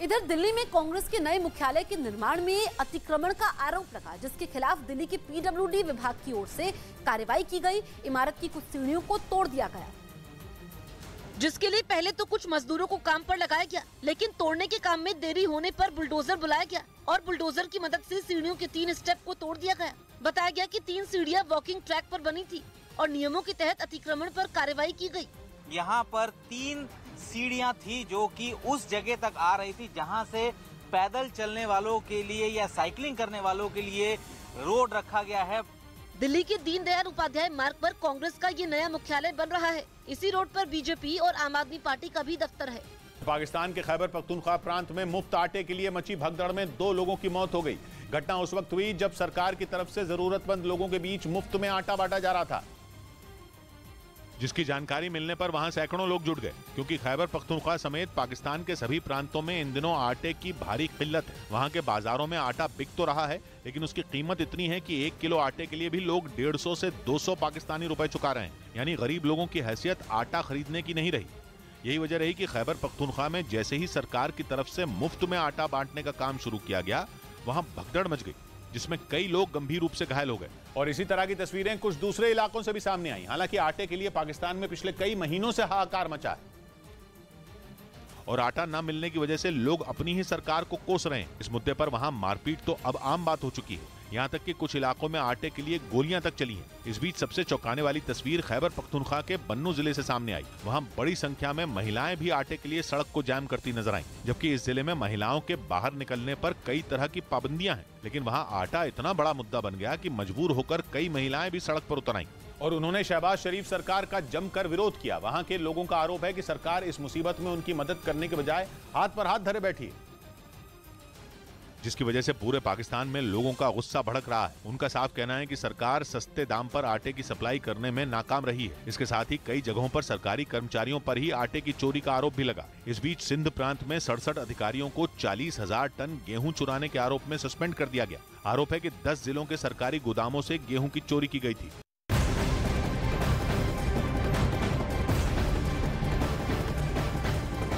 इधर दिल्ली में कांग्रेस के नए मुख्यालय के निर्माण में अतिक्रमण का आरोप लगा, जिसके खिलाफ दिल्ली के पीडब्ल्यूडी विभाग की ओर से कार्रवाई की गई। इमारत की कुछ सीढ़ियों को तोड़ दिया गया, जिसके लिए पहले तो कुछ मजदूरों को काम पर लगाया गया, लेकिन तोड़ने के काम में देरी होने पर बुलडोजर बुलाया गया और बुलडोजर की मदद से सीढ़ियों के 3 स्टेप को तोड़ दिया गया। बताया गया कि 3 सीढ़ियां वॉकिंग ट्रैक पर बनी थी और नियमों के तहत अतिक्रमण पर कार्रवाई की गई। यहाँ पर 3 सीढ़ियां थी जो कि उस जगह तक आ रही थी जहां से पैदल चलने वालों के लिए या साइकिलिंग करने वालों के लिए रोड रखा गया है। दिल्ली के दीनदयाल उपाध्याय मार्ग पर कांग्रेस का ये नया मुख्यालय बन रहा है। इसी रोड पर बीजेपी और आम आदमी पार्टी का भी दफ्तर है। पाकिस्तान के खैबर पख्तूनख्वा प्रांत में मुफ्त आटे के लिए मची भगदड़ में 2 लोगों की मौत हो गई। घटना उस वक्त हुई जब सरकार की तरफ से जरूरतमंद लोगों के बीच मुफ्त में आटा बांटा जा रहा था, जिसकी जानकारी मिलने पर वहां सैकड़ों लोग जुट गए, क्योंकि खैबर पख्तूनख्वा समेत पाकिस्तान के सभी प्रांतों में इन दिनों आटे की भारी किल्लत है। वहां के बाजारों में आटा बिक तो रहा है, लेकिन उसकी कीमत इतनी है कि 1 किलो आटे के लिए भी लोग 150 से 200 पाकिस्तानी रुपए चुका रहे हैं। यानी गरीब लोगों की हैसियत आटा खरीदने की नहीं रही। यही वजह रही कि खैबर पख्तूनख्वा में जैसे ही सरकार की तरफ से मुफ्त में आटा बांटने का काम शुरू किया गया, वहां भगदड़ मच गई, जिसमें कई लोग गंभीर रूप से घायल हो गए। और इसी तरह की तस्वीरें कुछ दूसरे इलाकों से भी सामने आई। हालांकि आटे के लिए पाकिस्तान में पिछले कई महीनों से हाहाकार मचा है और आटा न मिलने की वजह से लोग अपनी ही सरकार को कोस रहे हैं। इस मुद्दे पर वहां मारपीट तो अब आम बात हो चुकी है। यहाँ तक कि कुछ इलाकों में आटे के लिए गोलियां तक चली हैं। इस बीच सबसे चौंकाने वाली तस्वीर खैबर पख्तूनख्वा के बन्नू जिले से सामने आई। वहां बड़ी संख्या में महिलाएं भी आटे के लिए सड़क को जाम करती नजर आईं, जबकि इस जिले में महिलाओं के बाहर निकलने पर कई तरह की पाबंदियां हैं। लेकिन वहां आटा इतना बड़ा मुद्दा बन गया कि मजबूर होकर कई महिलाएं भी सड़क पर उतर आईं और उन्होंने शहबाज शरीफ सरकार का जमकर विरोध किया। वहां के लोगों का आरोप है कि सरकार इस मुसीबत में उनकी मदद करने के बजाय हाथ पर हाथ धरे बैठी है, जिसकी वजह से पूरे पाकिस्तान में लोगों का गुस्सा भड़क रहा है। उनका साफ कहना है कि सरकार सस्ते दाम पर आटे की सप्लाई करने में नाकाम रही है। इसके साथ ही कई जगहों पर सरकारी कर्मचारियों पर ही आटे की चोरी का आरोप भी लगा। इस बीच सिंध प्रांत में 67 अधिकारियों को 40,000 टन गेहूं चुराने के आरोप में सस्पेंड कर दिया गया। आरोप है कि 10 जिलों के सरकारी गोदामों से गेहूं की चोरी की गई थी।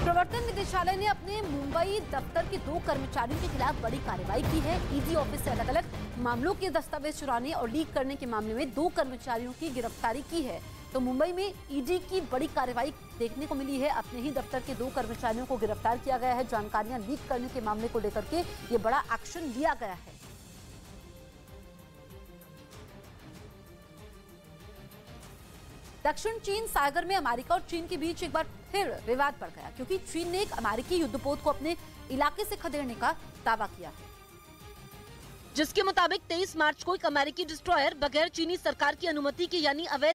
प्रवर्तन निदेशालय ने अपने मुंबई दफ्तर के 2 कर्मचारियों के खिलाफ बड़ी कार्रवाई की है। ईडी ऑफिस से अलग अलग मामलों के दस्तावेज चुराने और लीक करने के मामले में 2 कर्मचारियों की गिरफ्तारी की है। तो मुंबई में ईडी की बड़ी कार्रवाई देखने को मिली है। अपने ही दफ्तर के 2 कर्मचारियों को गिरफ्तार किया गया है। जानकारियां लीक करने के मामले को लेकर के ये बड़ा एक्शन लिया गया है। दक्षिण चीन सागर में अमेरिका और चीन के बीच एक बार फिर विवाद बढ़ गया, क्योंकि चीन ने एक अमेरिकी युद्धपोत को अपने इलाके से खदेड़ने का दावा किया है, जिसके मुताबिक 23 मार्च को एक अमेरिकी डिस्ट्रॉयर बगैर चीनी सरकार की अनुमति के यानी अवैध